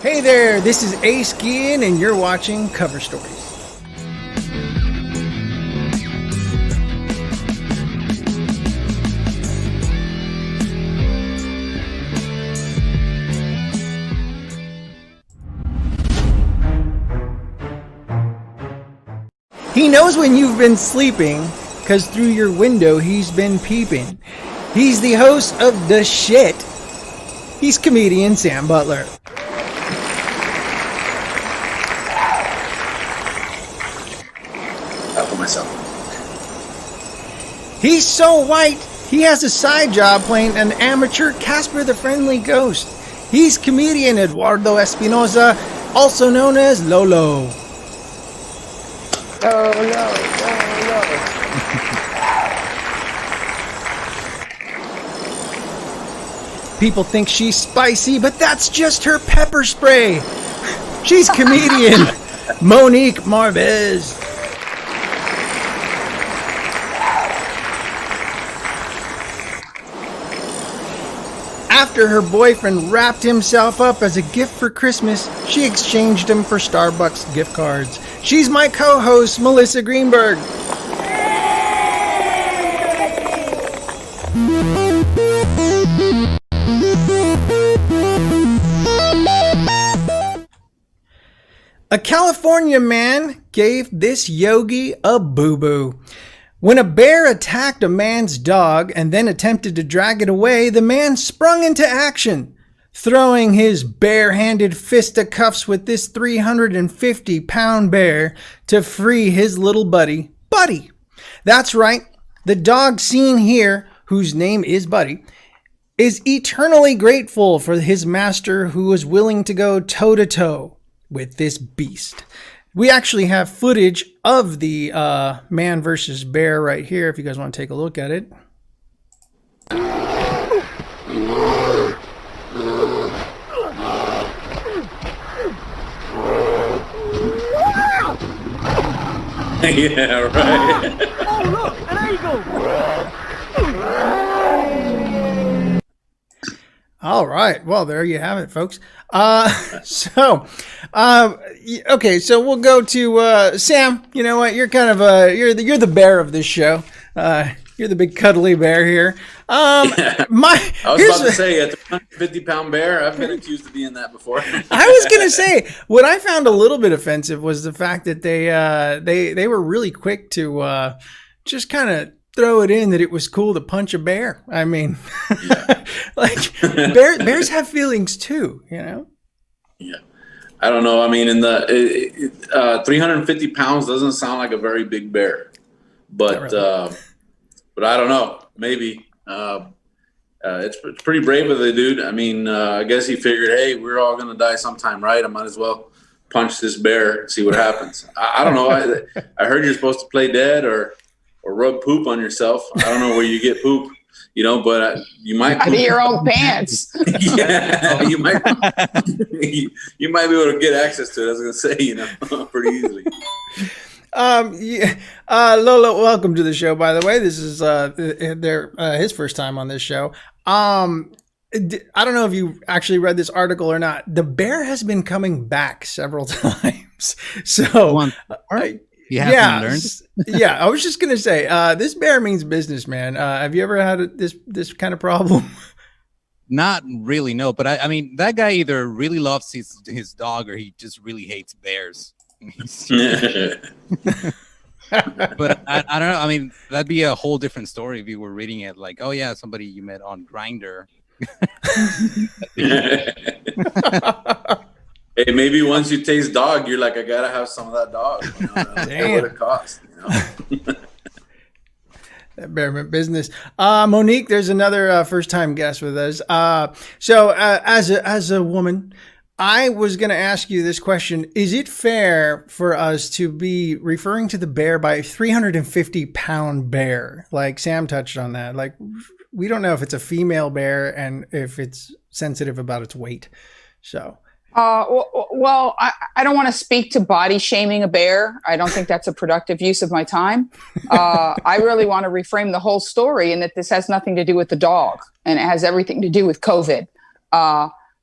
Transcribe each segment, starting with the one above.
Hey there, this is Ace Guillen, and you're watching Cover Stories. He knows when you've been sleeping, because through your window he's been peeping. He's the host of The Shit. He's comedian Sam Butler. For myself. He's so white, he has a side job playing an amateur Casper the Friendly Ghost. He's comedian Eduardo Espinosa, also known as Lolo. Lolo. People think she's spicy, but that's just her pepper spray. She's comedian Monique Marvez. After her boyfriend wrapped himself up as a gift for Christmas, she exchanged him for Starbucks gift cards. She's my co-host, Melissa Greenberg. A California man gave this yogi a boo-boo. When a bear attacked a man's dog and then attempted to drag it away, the man sprung into action, throwing his bare-handed fisticuffs with this 350-pound bear to free his little buddy, Buddy. That's right, the dog seen here, whose name is Buddy, is eternally grateful for his master who was willing to go toe-to-toe with this beast. We actually have footage of the man versus bear right here, if you guys want to take a look at it. Yeah, right. Oh, look, an eagle. All right. Well, there you have it, folks. Okay, so we'll go to Sam. You know what? You're kind of you're the bear of this show. You're the big cuddly bear here. I was about to say, a 250-pound bear. I've been accused of being that before. I was gonna say what I found a little bit offensive was the fact that they were really quick to just kind of throw it in that it was cool to punch a bear. I mean, like bears have feelings too, you know? Yeah. I don't know. I mean, in the 350 pounds doesn't sound like a very big bear, but really. But I don't know. Maybe it's pretty brave of the dude. I mean, I guess he figured, hey, we're all gonna die sometime, right? I might as well punch this bear and see what happens. I don't know. I heard you're supposed to play dead or rub poop on yourself. I don't know where you get poop, you know, but you might out of your own pants. Yeah, you might be able to get access to it. I was gonna say, you know, pretty easily. Lolo, welcome to the show. By the way, this is his first time on this show. I don't know if you actually read this article or not. The bear has been coming back several times. So yeah, I was just gonna say, this bear means business, man. Have you ever had this kind of problem? Not really, no. But I mean, that guy either really loves his dog or he just really hates bears. But I don't know. I mean, that'd be a whole different story if you were reading it like, oh yeah, somebody you met on Grindr. Hey, maybe once you taste dog, you're like, I gotta have some of that dog. You know, what it costs, you know? That bear business. Monique, there's another first-time guest with us. So as a woman, I was going to ask you this question. Is it fair for us to be referring to the bear by 350-pound bear? Like Sam touched on that. Like, we don't know if it's a female bear and if it's sensitive about its weight. So... Well, I don't want to speak to body shaming a bear. I don't think that's a productive use of my time. I really want to reframe the whole story in that this has nothing to do with the dog and it has everything to do with COVID.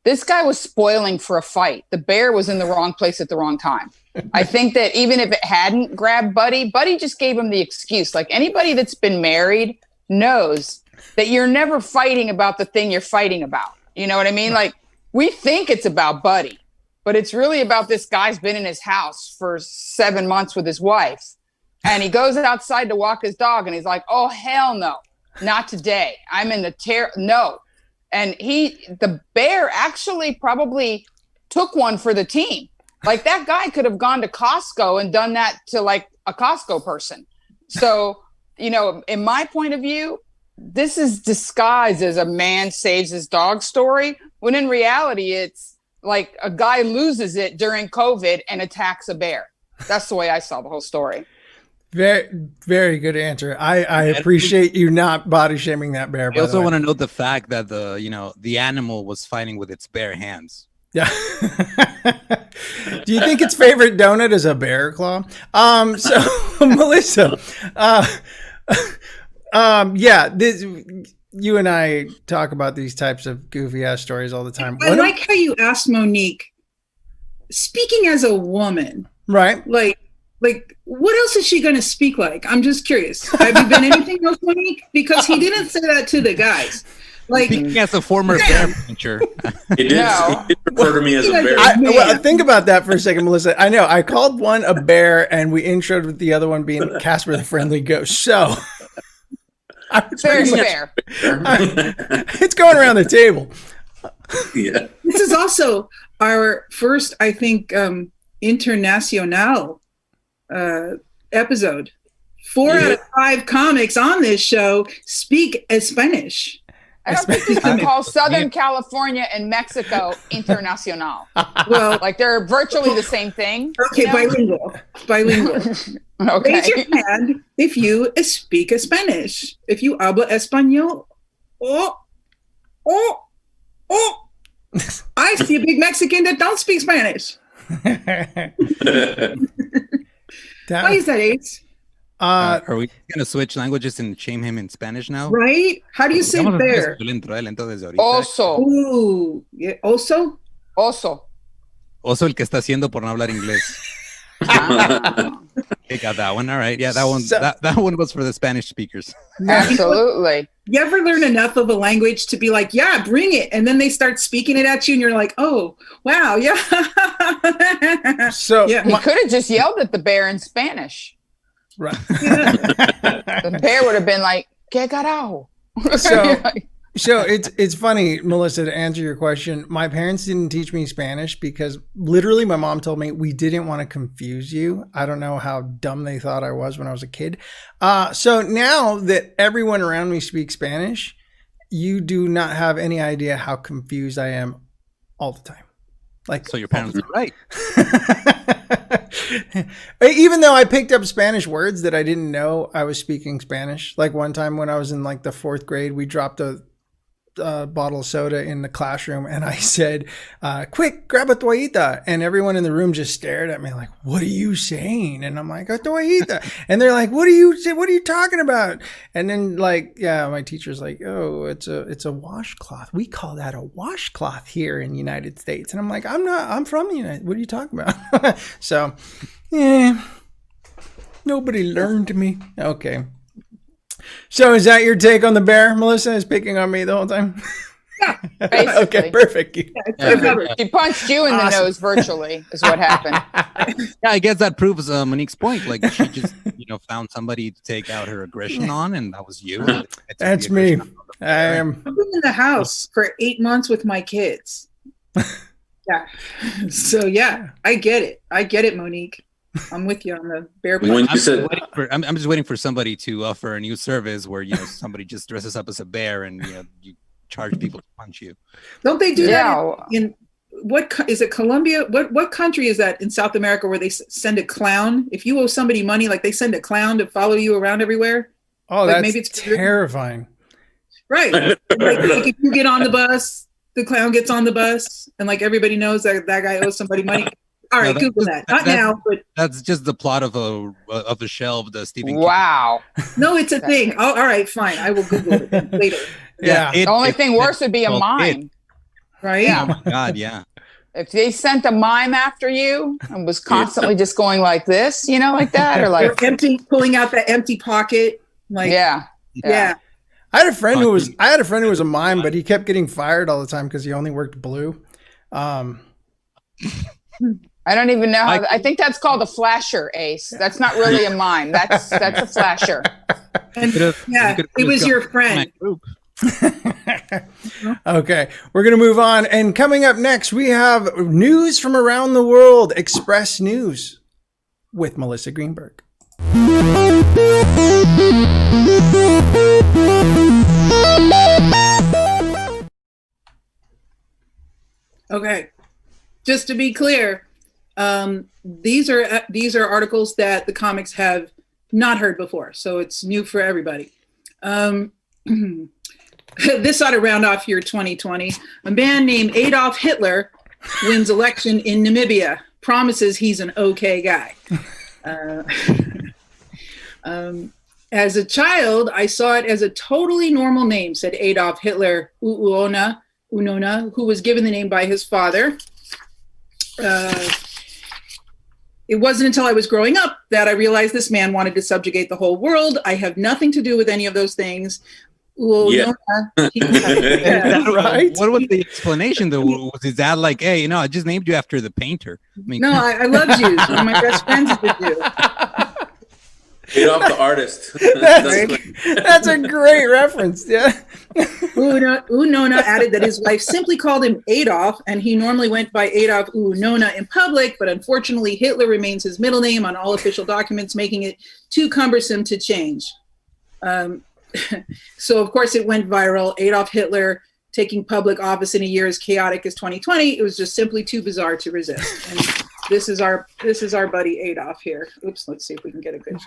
this guy was spoiling for a fight. The bear was in the wrong place at the wrong time. I think that even if it hadn't grabbed Buddy just gave him the excuse. Like anybody that's been married knows that you're never fighting about the thing you're fighting about. You know what I mean? Like we think it's about Buddy, but it's really about this guy's been in his house for 7 months with his wife. And he goes outside to walk his dog and he's like, oh, hell no, not today. I'm in the no. And the bear actually probably took one for the team. Like that guy could have gone to Costco and done that to like a Costco person. So, you know, in my point of view, this is disguised as a man saves his dog story, when in reality, it's like a guy loses it during COVID and attacks a bear. That's the way I saw the whole story. Very, very good answer. I appreciate you not body shaming that bear. I also want to note the fact that the animal was fighting with its bare hands. Yeah. Do you think its favorite donut is a bear claw? So Melissa, you and I talk about these types of goofy ass stories all the time. I like how you asked Monique, speaking as a woman, right? Like, what else is she going to speak like? I'm just curious. Have you been anything else, Monique? Because he didn't say that to the guys. Like, speaking as a former bear puncher. He did refer to me as a bear. Think about that for a second, Melissa. I know I called one a bear, and we introed with the other one being Casper the Friendly Ghost. So, Very fair. It's going around the table. Yeah. This is also our first, I think, international episode. 4 out of 5 comics on this show speak Spanish. I don't think you can call Southern California and Mexico internacional. Well, like they're virtually the same thing. Okay, you know? Bilingual. Okay. Raise your hand if you speak Spanish. If you habla español. Oh. I see a big Mexican that don't speak Spanish. Why is that, Ace? Are we going to switch languages and shame him in Spanish now? Right? How do you say bear? Oso. Ooh, yeah. Oso? Oso. Oso el que está haciendo por no hablar inglés. Okay, got that one. All right. Yeah, that one. That one was for the Spanish speakers. Absolutely. You ever learn enough of a language to be like, yeah, bring it, and then they start speaking it at you, and you're like, oh, wow, yeah. So yeah. He could have just yelled at the bear in Spanish. Right. The bear would have been like, "Que carajo." So it's funny, Melissa, to answer your question. My parents didn't teach me Spanish because literally my mom told me we didn't want to confuse you. I don't know how dumb they thought I was when I was a kid. So now that everyone around me speaks Spanish, you do not have any idea how confused I am all the time. Like, so your parents are right. Even though I picked up Spanish words that I didn't know I was speaking Spanish. Like one time when I was in like the 4th grade, we dropped a bottle of soda in the classroom and I said, quick, grab a toallita. And everyone in the room just stared at me like, what are you saying? And I'm like, a toallita. And they're like, what are you talking about? And then like, yeah, my teacher's like, oh, it's a washcloth. We call that a washcloth here in the United States. And I'm like, I'm from the United. What are you talking about? So, yeah, nobody learned me. Okay. So is that your take on the bear? Melissa is picking on me the whole time? Yeah, basically. Okay, perfect. She punched you in the nose virtually is what happened. Yeah, I guess that proves Monique's point. Like she just, found somebody to take out her aggression on, and that was you. That's me. I've been in the house for 8 months with my kids. Yeah. So yeah, I get it, Monique. I'm with you on the bear. I'm just waiting for somebody to offer a new service where somebody just dresses up as a bear and you charge people to punch you. Don't they do that in what is it? Colombia? What country is that in South America where they send a clown? If you owe somebody money, like they send a clown to follow you around everywhere. Oh, like that's terrifying. Right. like if you get on the bus, the clown gets on the bus, and like everybody knows that guy owes somebody money. All right, Google that. Not now, but that's just the plot of a shelf. The Stephen King. Wow. No, it's a thing. Oh, all right, fine. I will Google it later. Yeah. The only thing worse would be a mime. Right? Oh my God, yeah. If they sent a mime after you and was constantly just going like this, like that, or like pulling out that empty pocket. Like, yeah. I had a friend who was a mime, but he kept getting fired all the time because he only worked blue. I don't even know how. I think that's called a flasher, Ace. That's not really a mime. That's a flasher. And, it was your friend. Okay, we're gonna move on, and coming up next, we have news from around the world. Express News with Melissa Greenberg. Okay, just to be clear, these are articles that the comics have not heard before, so it's new for everybody. This ought to round off your 2020. A man named Adolf Hitler wins election in Namibia, promises he's an okay guy. As a child, I saw it as a totally normal name, said Adolf Hitler Unona, who was given the name by his father. It wasn't until I was growing up that I realized this man wanted to subjugate the whole world. I have nothing to do with any of those things. Yeah. Right? What was the explanation though? Was his dad like, hey, I just named you after the painter? No, I love Jews. One of my best friends is a Jew. Adolf the artist. That's a great reference. Yeah. Unona added that his wife simply called him Adolf, and he normally went by Adolf Unona in public, but unfortunately Hitler remains his middle name on all official documents, making it too cumbersome to change. So of course it went viral. Adolf Hitler taking public office in a year as chaotic as 2020. It was just simply too bizarre to resist. And this is our buddy Adolf here. Oops, let's see if we can get a good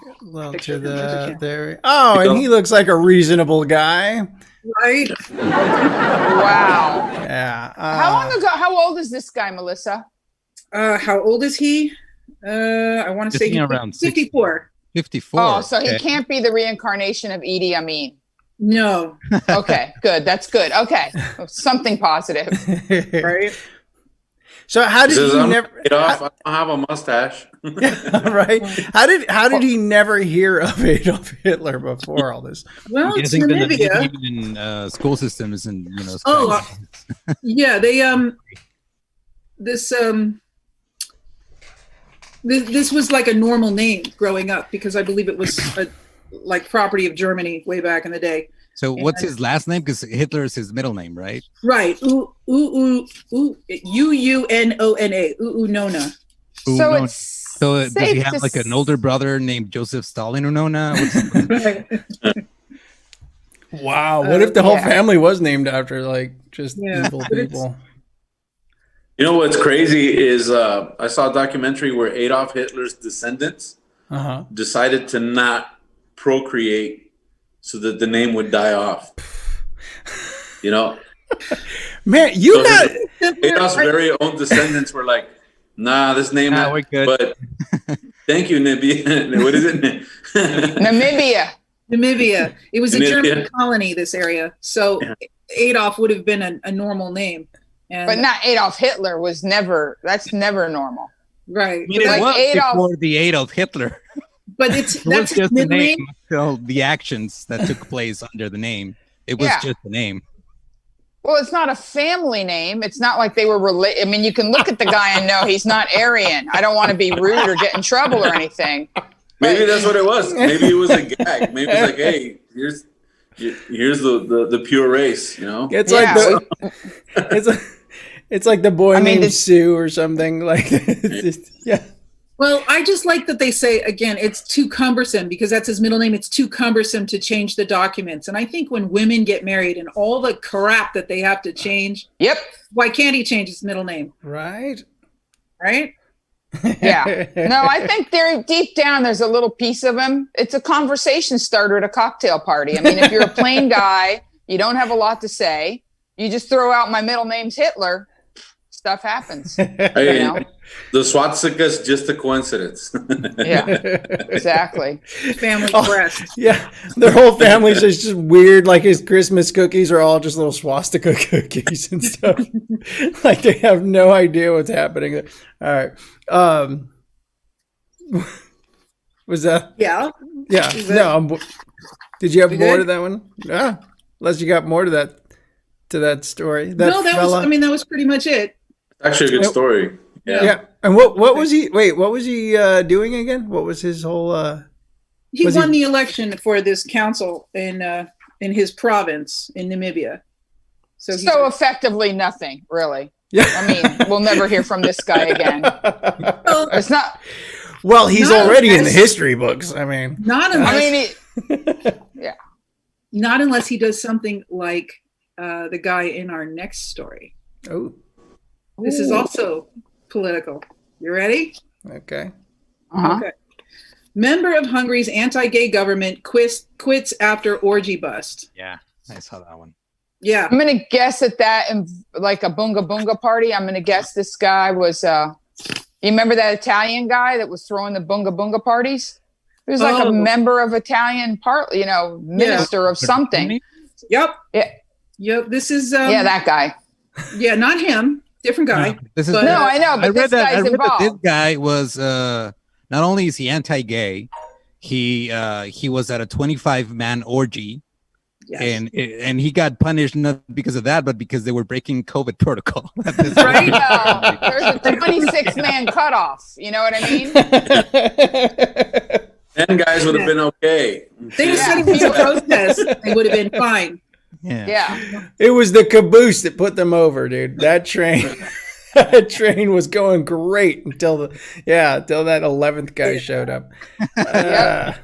picture. There. Oh, and he looks like a reasonable guy. Right? Wow. Yeah. How long ago? How old is this guy, Melissa? How old is he? I want to say he's around 54. 54. Oh, so he can't be the reincarnation of Idi Amin. No. Okay, good. That's good. Okay, something positive. Right? So how did he never? I don't have a mustache. Right? How did he never hear of Adolf Hitler before all this? Well, I it's think Namibia. even in school systems and Yeah, they this was like a normal name growing up because I believe it was like property of Germany way back in the day. So what's his last name? Because Hitler is his middle name, right? Right. Unona. Unona. So does he have like an older brother named Joseph Stalin Unona? Wow. What if the whole family was named after like just evil people? You know what's crazy is I saw a documentary where Adolf Hitler's descendants decided to not procreate so that the name would die off. Man, Adolf's very own descendants were like, nah, this name, we're good. But thank you, Namibia. What is it? Namibia. It was a German colony, this area. So Adolf would have been a normal name. But not Adolf Hitler was never. That's never normal, right? I mean, it was before the Adolf Hitler. But that's just the name until the actions that took place under the name. It was just the name. Well, it's not a family name. It's not like they were related. I mean, you can look at the guy and know he's not Aryan. I don't want to be rude or get in trouble or anything. Maybe that's what it was. Maybe it was a gag. Maybe it's like, hey, here's the pure race. It's it's like the boy named Sue or something like that. Well, I just like that they say, again, it's too cumbersome because that's his middle name. It's too cumbersome to change the documents. And I think when women get married and all the crap that they have to change, why can't he change his middle name? Right? Yeah. No, I think deep down, there's a little piece of him. It's a conversation starter at a cocktail party. I mean, if you're a plain guy, you don't have a lot to say. You just throw out my middle name's Hitler. stuff happens. Hey, You know? the swastika is just a coincidence. Yeah, exactly. Family crest. Yeah, their whole family's just weird. Like his Christmas cookies are all just little swastika cookies and stuff. Like they have no idea what's happening. All right. Was that? Yeah. Yeah. Is that- No. Did you have We more good? to that one? Yeah. Unless you got more to that story. No, that was. I mean, that was pretty much it. Actually, a good story. Yeah. Yeah. And what was he? Wait, what was he doing again? What was his whole? He Was won he- the election for this council in his province in Namibia. So, he's So effectively nothing, really. Yeah. I mean, we'll never hear from this guy again. well, It's not. Well, he's Not already in the unless- history books. I mean. not unless I mean, yeah. not unless he does something like the guy in our next story. Oh. This is also political. You ready? Okay. Uh-huh. Okay. Member of Hungary's anti-gay government quits after orgy bust. Yeah, I saw that one. Yeah. I'm gonna guess that in like a boonga boonga party. I'm gonna guess this guy was. You remember that Italian guy that was throwing the boonga boonga parties? He was like Oh. a member of Italian minister of something. Yep. Yeah. Yep. This is Yeah, that guy. yeah, not him. Different guy. No, this is But- No, I know, but this I guy's read that this involved. guy was not only is he anti-gay, he was at a 25-man orgy, Yes. and he got punished not because of that, but because they were breaking COVID protocol. Right? There's a 26-man cutoff. You know what I mean? 10 guys would have been okay. They just said it was a protest. They would have been fine. Yeah. It was the caboose that put them over, dude. That train, that train was going great until that 11th guy showed up. Yeah.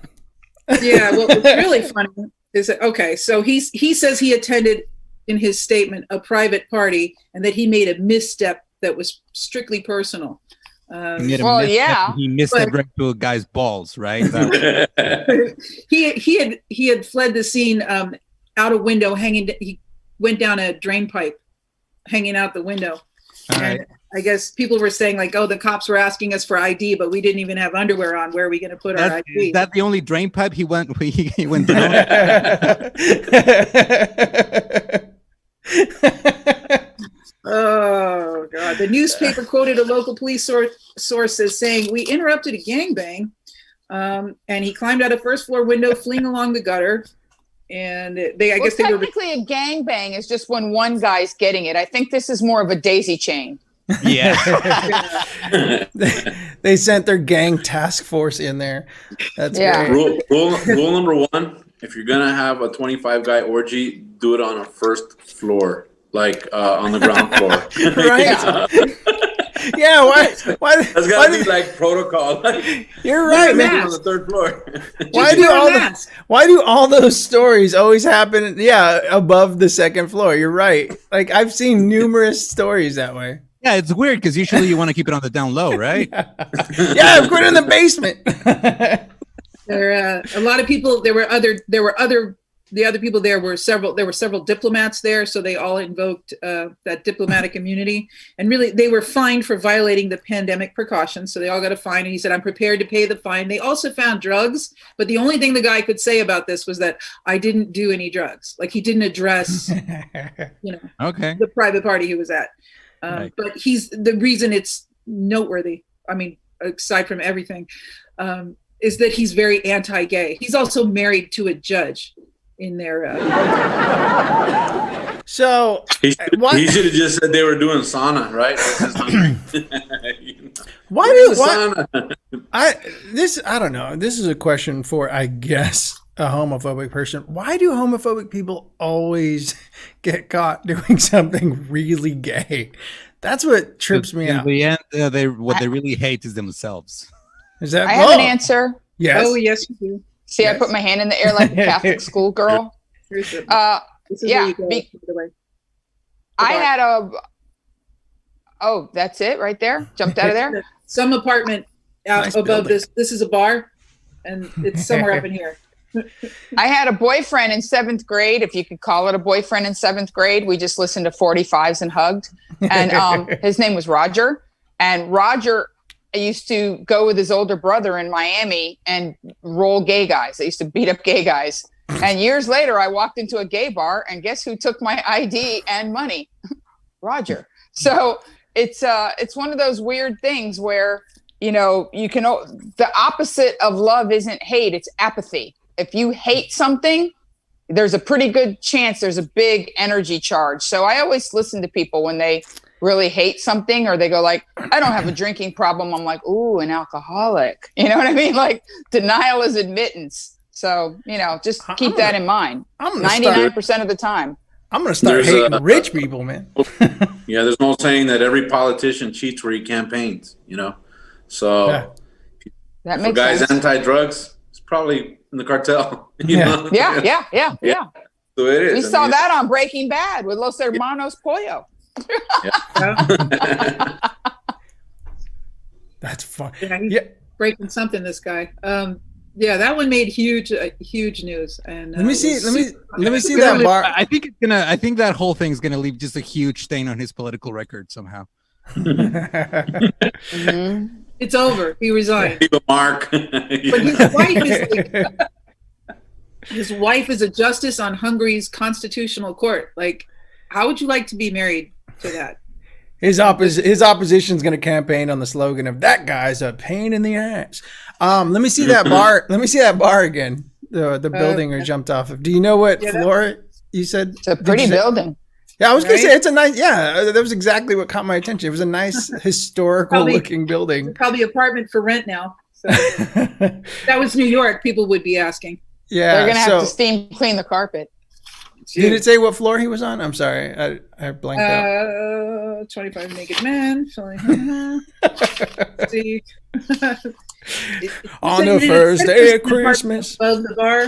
Well, what's really funny is that, okay, so he says he attended in his statement a private party and that he made a misstep that was strictly personal. Well, yeah. He missed But- that right to a guy's balls, right? He had fled the scene out a window hanging. He went down a drain pipe, hanging out the window. All And right. I guess people were saying like, "Oh, the cops were asking us for ID, but we didn't even have underwear on. Where are we going to put our Is ID?" that the only drain pipe he went he went down? Oh God! The newspaper quoted a local police source as saying, "We interrupted a gangbang, and he climbed out a first-floor window, fleeing along the gutter." And I guess they were. Technically, a gangbang is just when one guy's getting it. I think this is more of a daisy chain. Yeah. They sent their gang task force in there. That's Yeah. great. Rule number one: if you're gonna have a 25-guy orgy, do it on a first floor, like on the ground floor. Right? Yeah. Why? That's gotta be like protocol. Like, You're right, maybe man. on the third floor. Why do all those stories always happen? Yeah, above the second floor. You're right. Like I've seen numerous stories that way. Yeah, it's weird because usually you want to keep it on the down low, right? Yeah, put it in the basement. A lot of people. The other people there were several. There were several diplomats there, so they all invoked that diplomatic immunity. And really, they were fined for violating the pandemic precautions. So they all got a fine. And he said, "I'm prepared to pay the fine." They also found drugs, but the only thing the guy could say about this was that I didn't do any drugs. Like he didn't address, Okay. the private party he was at. Right. But he's the reason it's noteworthy. I mean, aside from everything, is that he's very anti-gay. He's also married to a judge in their. So He should have just said they were doing sauna, right? why do I don't know. This is a question for, I guess, a homophobic person. Why do homophobic people always get caught doing something really gay? That's what trips me In out. the end, what they really hate is themselves. Is that? I have an answer. Yes. Oh yes, you do. See, I put my hand in the air like a Catholic schoolgirl. Here's the- this is yeah, where you go, by the way. I had Oh, that's it right there. Jumped out of there. Some apartment out Nice above building. this. This is a bar, and it's somewhere up in here. I had a boyfriend in 7th grade, if you could call it a boyfriend in 7th grade. We just listened to 45s and hugged. And his name was Roger. And Roger used to go with his older brother in Miami and roll gay guys. They used to beat up gay guys. And years later, I walked into a gay bar, and guess who took my ID and money? Roger. So it's one of those weird things where, you know, the opposite of love isn't hate, it's apathy. If you hate something, there's a pretty good chance there's a big energy charge. So I always listen to people when they really hate something, or they go like, I don't have a drinking problem. I'm like, ooh, an alcoholic. You know what I mean? Like, denial is admittance. So, you know, just keep that in mind. 99% of the time. I'm going to start hating rich people, man. Yeah, there's no saying that every politician cheats where he campaigns, you know? So that for guys sense. Anti-drugs, it's probably in the cartel. You know? Yeah. So it is. We saw that on Breaking Bad with Los Hermanos Pollo. That's fun. He's breaking something, this guy. That one made huge news. And let me see that bar. I think that whole thing's gonna leave just a huge stain on his political record somehow. It's over. He resigned. Leave a mark. But his wife is a justice on Hungary's constitutional court. Like, how would you like to be married to that? His opposition's going to campaign on the slogan of "that guy's a pain in the ass." Let me see that bar. Let me see that bar again. The building we jumped off of. Do you know what floor you said? It's a pretty building. Yeah, I was going to say it's a nice. Yeah, that was exactly what caught my attention. It was a nice historical looking building. Probably apartment for rent now. So that was New York. People would be asking. Yeah, they're going to have to steam clean the carpet. Did it say what floor he was on? I'm sorry, I blanked out. 25 naked men. See. On the first day of Christmas. Above the bar.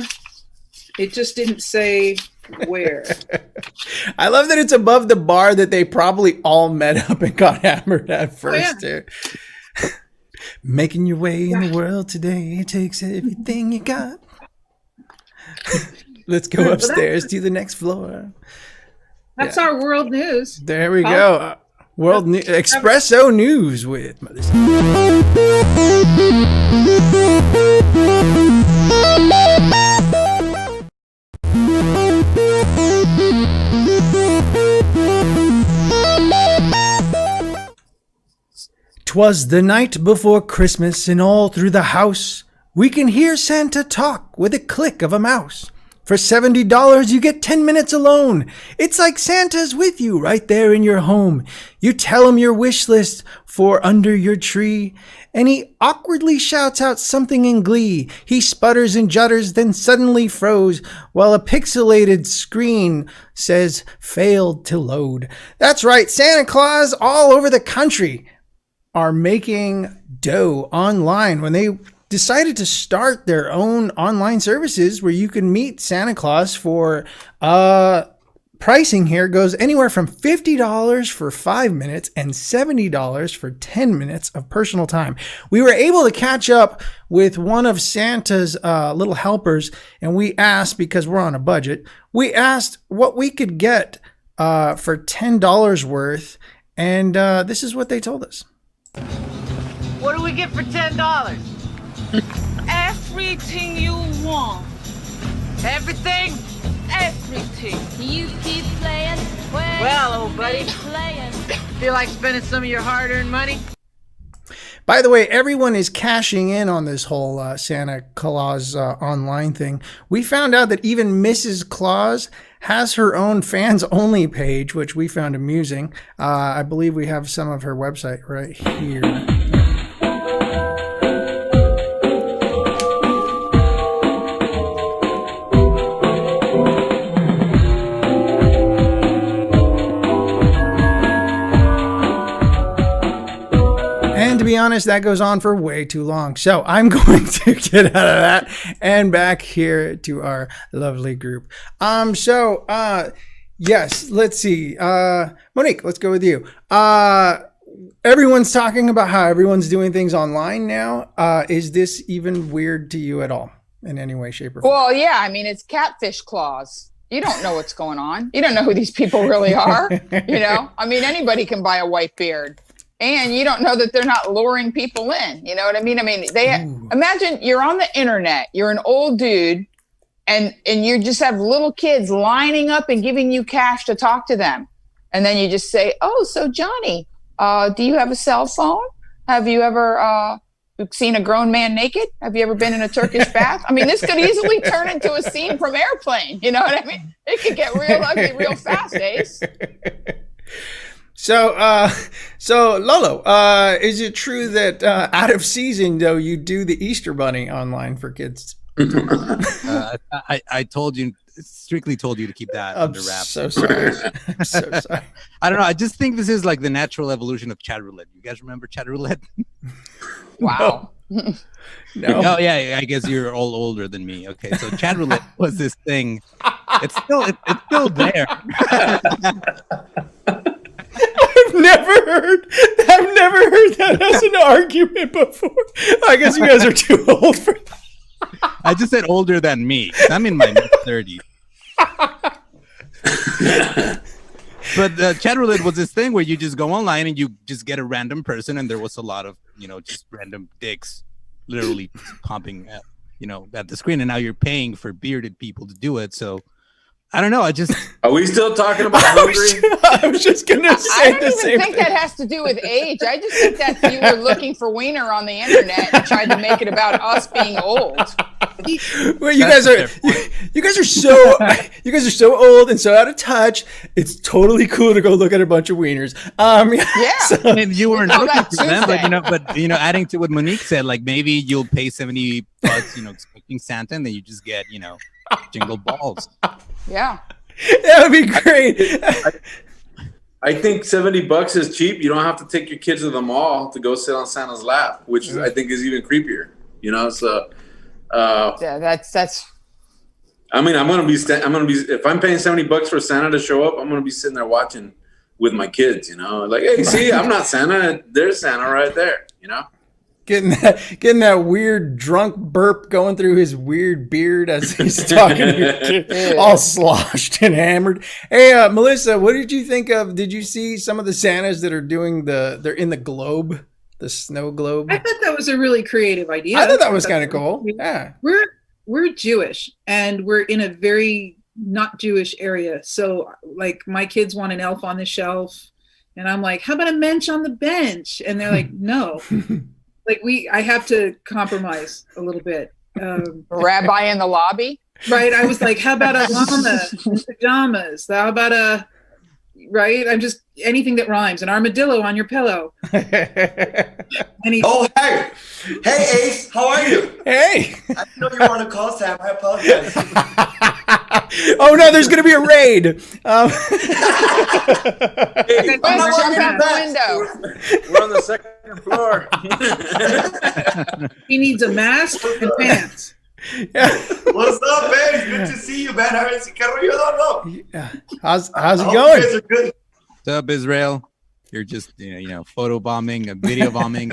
It just didn't say where. I love that it's above the bar that they probably all met up and got hammered at first. Too. Making your way in the world today takes everything you got. Let's go upstairs to the next floor. That's our world news. There we go. World Espresso News with "'Twas the night before Christmas, and all through the house we can hear Santa talk with a click of a mouse. For $70, you get 10 minutes alone. It's like Santa's with you right there in your home. You tell him your wish list for under your tree, and he awkwardly shouts out something in glee. He sputters and jutters, then suddenly froze, while a pixelated screen says, failed to load. That's right, Santa Claus all over the country are making dough online when they decided to start their own online services where you can meet Santa Claus for pricing here goes anywhere from $50 for 5 minutes and $70 for 10 minutes of personal time. We were able to catch up with one of Santa's little helpers, and we asked, because we're on a budget, we asked what we could get for $10 worth, and this is what they told us. What do we get for $10? Everything you want. Everything? Everything. You keep playing. Well, old buddy, feel like spending some of your hard-earned money? By the way, everyone is cashing in on this whole Santa Claus online thing. We found out that even Mrs. Claus has her own fans-only page, which we found amusing. I believe we have some of her website right here. To be honest, that goes on for way too long. So I'm going to get out of that and back here to our lovely group. Yes, let's see. Monique, let's go with you. Everyone's talking about how everyone's doing things online now. Is this even weird to you at all? in any way, shape, or form. Well, yeah, I mean, it's catfish claws. You don't know what's going on. You don't know who these people really are. You know, I mean, anybody can buy a white beard, and you don't know that they're not luring people in. You know what I mean? Imagine you're on the internet, you're an old dude, and you just have little kids lining up and giving you cash to talk to them. And then you just say, "Oh, so Johnny, do you have a cell phone? Have you ever seen a grown man naked? Have you ever been in a Turkish bath?" I mean, this could easily turn into a scene from Airplane. You know what I mean? It could get real ugly real fast, Ace. So Lolo, is it true that out of season, though, you do the Easter Bunny online for kids? I strictly told you to keep that under wraps. So sorry. I'm so sorry. I don't know. I just think this is like the natural evolution of chat roulette. You guys remember chat roulette? Wow. No. Oh yeah, I guess you're all older than me. Okay, so chat roulette was this thing. It's still there. I've never heard that as an argument before. I guess you guys are too old for that. I just said older than me. I'm in my mid-30s. But chat roulette was this thing where you just go online and you just get a random person, and there was a lot of, just random dicks literally popping at, at the screen, and now you're paying for bearded people to do it. So I don't know. Are we still talking about hungry? I was just gonna say the same thing. I don't even think that has to do with age. I just think that you were looking for wiener on the internet and tried to make it about us being old. Well, you guys are so old and so out of touch. It's totally cool to go look at a bunch of wieners. Yeah. And you weren't looking for them, but adding to what Monique said, like maybe you'll pay $70, expecting Santa, and then you just get, jingle balls. Yeah. That would be great. I think $70 is cheap. You don't have to take your kids to the mall to go sit on Santa's lap, which I think is even creepier. So yeah, that's. I mean, I'm gonna be if I'm paying $70 for Santa to show up, I'm gonna be sitting there watching with my kids. Like, hey, see, I'm not Santa. There's Santa right there. Getting that weird drunk burp going through his weird beard as he's talking to your kid, all sloshed and hammered. Hey, Melissa, what did you think of? Did you see some of the Santas that are doing they're in the globe, the snow globe? I thought that was a really creative idea. I thought that was kind of cool. Yeah, we're Jewish, and we're in a very not Jewish area. So, like, my kids want an elf on the shelf, and I'm like, how about a mensch on the bench? And they're like, no. Like, I have to compromise a little bit. Rabbi in the lobby? Right. I was like, how about a llama in pajamas? How about right? I'm just anything that rhymes. An armadillo on your pillow. Oh, hey. Hey, Ace. How are you? Hey. I didn't know you were on a call, Sam. I apologize. Oh, no, there's going to be a raid. Hey, Jump out the window. We're on the second floor. He needs a mask and pants. Yeah. What's up, man? It's good to see you, man. Yeah. How's it You going? guys are good. What's up, Israel? You're just, photo bombing, video bombing.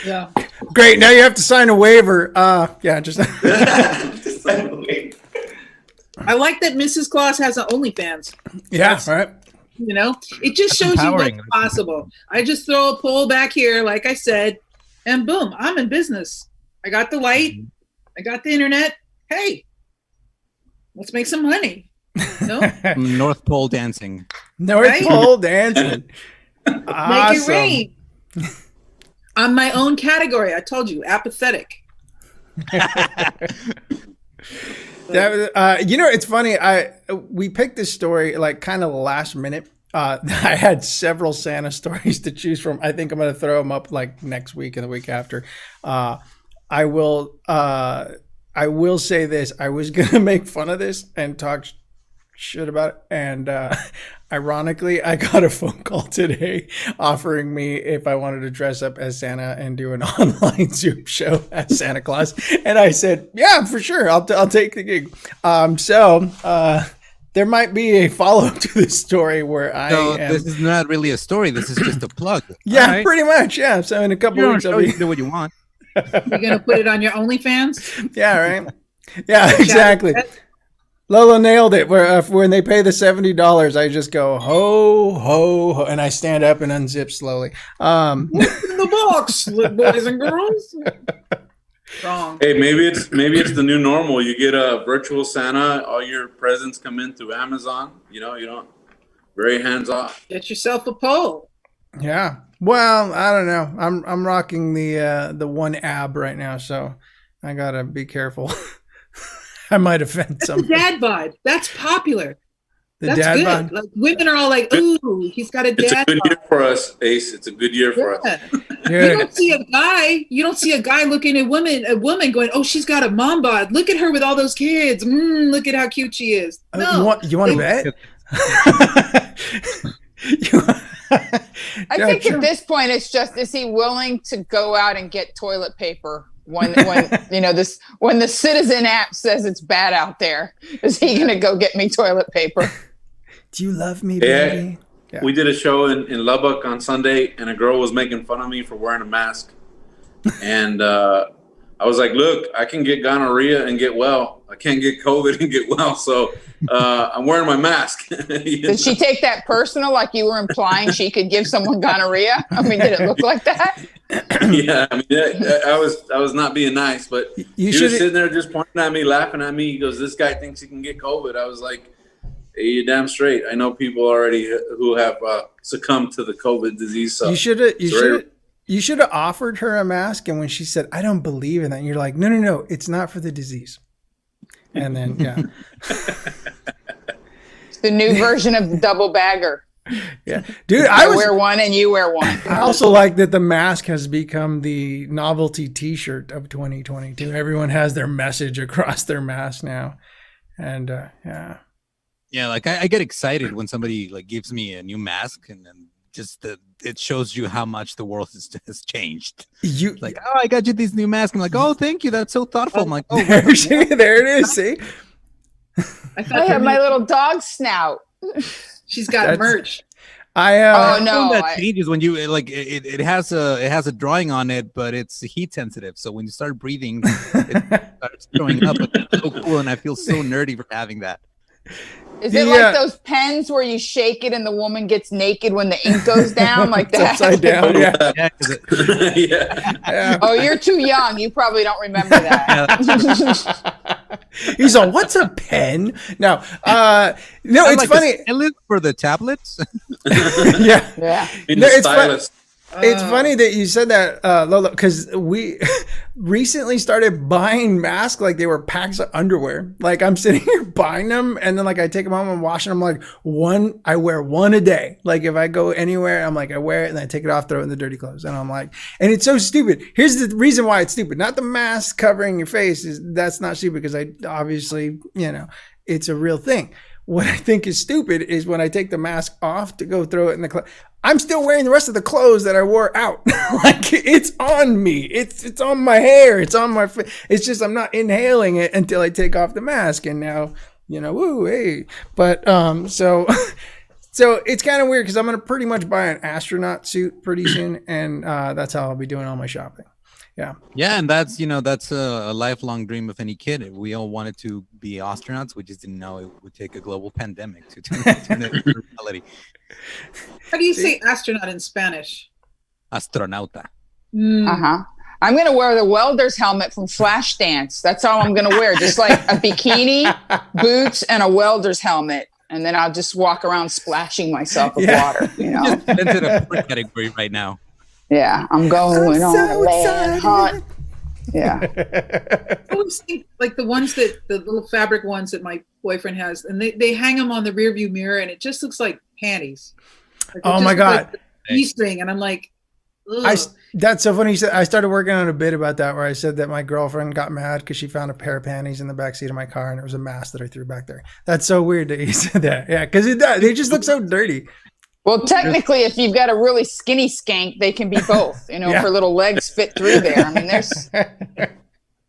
Yeah. Great. Now you have to sign a waiver. Yeah, just. I like that Mrs. Claus has an OnlyFans. Yeah, right. It just shows you what's possible. I just throw a pole back here, like I said, and boom, I'm in business. I got the light. I got the internet. Hey, let's make some money. No? North Pole dancing. North Pole dancing. Awesome. Make it rain. On my own category. I told you, apathetic. It's funny. We picked this story like kind of last minute. I had several Santa stories to choose from. I think I'm going to throw them up like next week and the week after. I will say this. I was going to make fun of this and talk shit about it. And ironically, I got a phone call today offering me if I wanted to dress up as Santa and do an online Zoom show as Santa Claus. And I said, yeah, for sure. I'll take the gig. There might be a follow-up to this story where This is not really a story. This is just a plug. Yeah, right? Pretty much. Yeah. So in a couple weeks, you can do what you want. You're gonna put it on your OnlyFans? Yeah, right. Yeah, exactly. Lola nailed it. Where when they pay the $70, I just go ho ho ho, and I stand up and unzip slowly. What's in the box, boys and girls? Wrong. Hey, maybe it's the new normal. You get a virtual Santa. All your presents come in through Amazon. You don't very hands off. Get yourself a pole. Yeah. Well, I don't know. I'm rocking the one ab right now, so I gotta be careful. I might offend some. Dad bod. That's popular. That's dad good. bod. Like, women are all like, "Ooh, he's got a dad." It's a good bod. year for us, Ace. It's a good year for us. You don't see a guy looking at a woman going, "Oh, she's got a mom bod. Look at her with all those kids. Look at how cute she is." No, You want to bet? I think at this point, it's just, is he willing to go out and get toilet paper when when the Citizen app says it's bad out there? Is he going to go get me toilet paper? Do you love me, baby? Yeah. We did a show in Lubbock on Sunday, and a girl was making fun of me for wearing a mask. And I was like, look, I can get gonorrhea and get well. I can't get COVID and get well. So I'm wearing my mask. Did she take that personal, like you were implying she could give someone gonorrhea? I mean, did it look like that? Yeah, I mean, I was not being nice, but he was sitting there just pointing at me, laughing at me. He goes, this guy thinks he can get COVID. I was like, hey, you're damn straight. I know people already who have succumbed to the COVID disease. So you should have offered her a mask, and when she said, I don't believe in that, you're like, no, it's not for the disease. And then, yeah. It's the new version of the double bagger. Yeah. Dude, I wear one and you wear one. I also like that the mask has become the novelty t-shirt of 2022. Everyone has their message across their mask now. And yeah. Yeah, like I get excited when somebody like gives me a new mask, and then just it shows you how much the world has changed. You like, oh, I got you these new masks. I'm like, oh, thank you. That's so thoughtful. I'm like, oh, there it is. See, I have my little dog snout. She's got merch. That changes when you like it has a drawing on it, but it's heat sensitive. So when you start breathing, it starts showing up. It's so cool, and I feel so nerdy for having that. Is it like those pens where you shake it and the woman gets naked when the ink goes down, like that? Upside down, yeah. Oh, you're too young. You probably don't remember that. He's on, what's a pen? No, it's like funny. For the tablets. Yeah. No, it's funny. It's funny that you said that, Lola, because we recently started buying masks like they were packs of underwear. Like I'm sitting here buying them, and then like I take them home and washing them. Like I wear one a day. Like if I go anywhere, I'm like I wear it and I take it off, throw it in the dirty clothes, and I'm like, and it's so stupid. Here's the reason why it's stupid. Not the mask covering your face. That's not stupid, because I obviously it's a real thing. What I think is stupid is when I take the mask off to go throw it in the clothes. I'm still wearing the rest of the clothes that I wore out. Like it's on me. It's on my hair. It's on my face. It's just I'm not inhaling it until I take off the mask. And now, woo, hey. But so it's kind of weird because I'm gonna pretty much buy an astronaut suit pretty soon, and that's how I'll be doing all my shopping. Yeah, and that's a lifelong dream of any kid. We all wanted to be astronauts. We just didn't know it would take a global pandemic to turn it into reality. How do you say astronaut in Spanish? Astronauta. I'm gonna wear the welder's helmet from Flashdance. That's all I'm gonna wear. Just like a bikini, boots, and a welder's helmet. And then I'll just walk around splashing myself with water. Just entered a poor category right now. Yeah, I'm going on the land hot. Yeah. I always think like the little fabric ones that my boyfriend has, and they hang them on the rearview mirror, and it just looks like panties. Like oh my God. Like G-string, and I'm like, that's so funny. I started working on a bit about that where I said that my girlfriend got mad because she found a pair of panties in the backseat of my car, and it was a mask that I threw back there. That's so weird that you said that. Yeah, because it does. They just look so dirty. Well, technically, if you've got a really skinny skank, they can be both. For little legs fit through there. I mean, there's.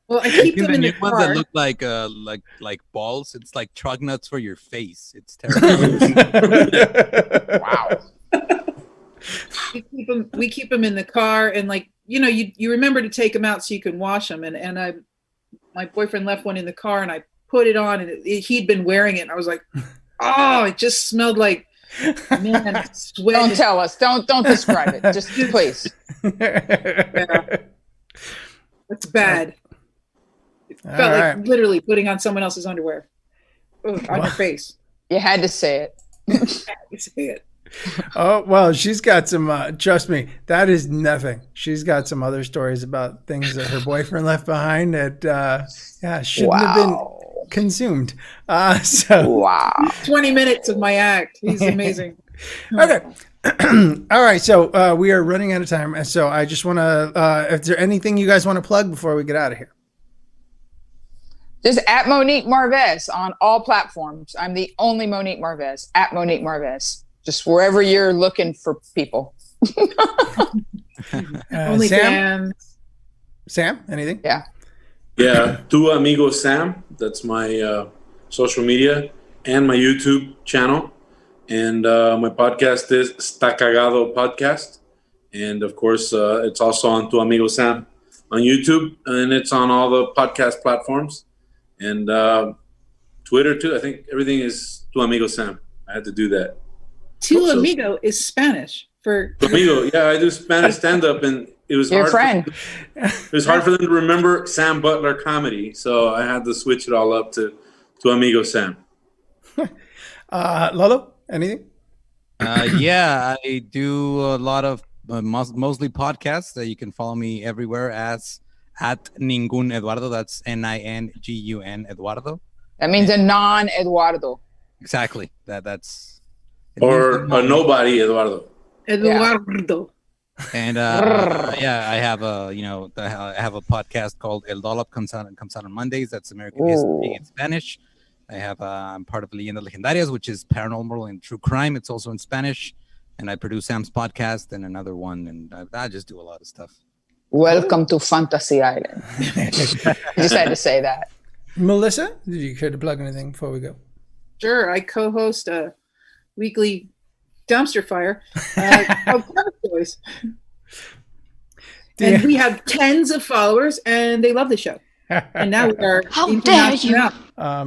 Well, I keep them in the ones car. that look like balls. It's like truck nuts for your face. It's terrible. Wow. We keep them in the car, and like you remember to take them out so you can wash them. And my boyfriend left one in the car, and I put it on, and he'd been wearing it. And I was like, oh, it just smelled like, man, sweat. Don't tell us. Don't describe it. Just please. Yeah. That's bad. It felt like literally putting on someone else's underwear on your face. You had to say it. Say it. Oh, well, she's got some, trust me, that is nothing. She's got some other stories about things that her boyfriend left behind that, shouldn't have been consumed. Wow. 20 minutes of my act. He's amazing. Okay. All right. So we are running out of time. So I just want to, is there anything you guys want to plug before we get out of here? Just at Monique Marvez on all platforms. I'm the only Monique Marvez, at Monique Marvez. Just wherever you're looking for people. Only Sam, anything? Yeah. Yeah, Tu Amigo Sam. That's my social media and my YouTube channel. And my podcast is Está Cagado Podcast. And of course, it's also on Tu Amigo Sam on YouTube. And it's on all the podcast platforms. And Twitter too. I think everything is Tu Amigo Sam. I had to do that. Tu Amigo is Spanish for Amigo. Yeah, I do Spanish stand-up, and it was your hard. friend. It was hard for them to remember Sam Butler comedy, so I had to switch it all up to Amigo Sam. Lolo, anything? Yeah, I do a lot of mostly podcasts. You can follow me everywhere as at Ningun Eduardo. That's NINGUN Eduardo. That means a non-Eduardo. Exactly. That's. Or a nobody, Eduardo. Eduardo. And I have I have a podcast called El Dollop comes out on Mondays. That's American history in Spanish. I have I'm part of Leyendas Legendarias, which is paranormal and true crime. It's also in Spanish. And I produce Sam's podcast and another one, and I just do a lot of stuff. Welcome to Fantasy Island. Just had to say that. Melissa, did you care to plug anything before we go? Sure, I co-host a weekly dumpster fire of Cover Stories. And we have tens of followers, and they love the show. And now we are. How dare you? Yeah. How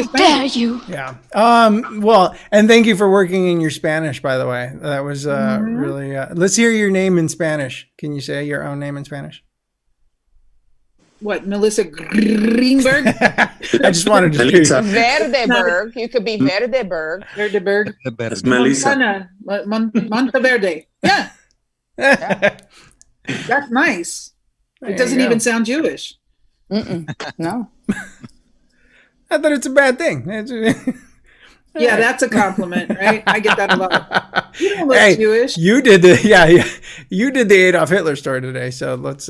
dare you? Yeah. Well, and thank you for working in your Spanish, by the way. That was really. Let's hear your name in Spanish. Can you say your own name in Spanish? What, Melissa Greenberg? I just wanted to hear. Verdeberg. You could be Verdeberg. Verdeberg. That's Melissa. Monteverde. Yeah. That's nice. It doesn't even sound Jewish. No. I thought it's a bad thing. Yeah, that's a compliment, right? I get that a lot. You don't look Jewish. You did you did the Adolf Hitler story today, so let's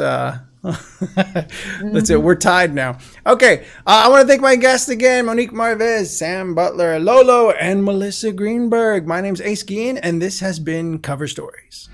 let's we're tied now. Okay, I want to thank my guests again: Monique Marvez, Sam Butler, Lolo, and Melissa Greenberg. My name's Ace Guillen, and this has been Cover Stories.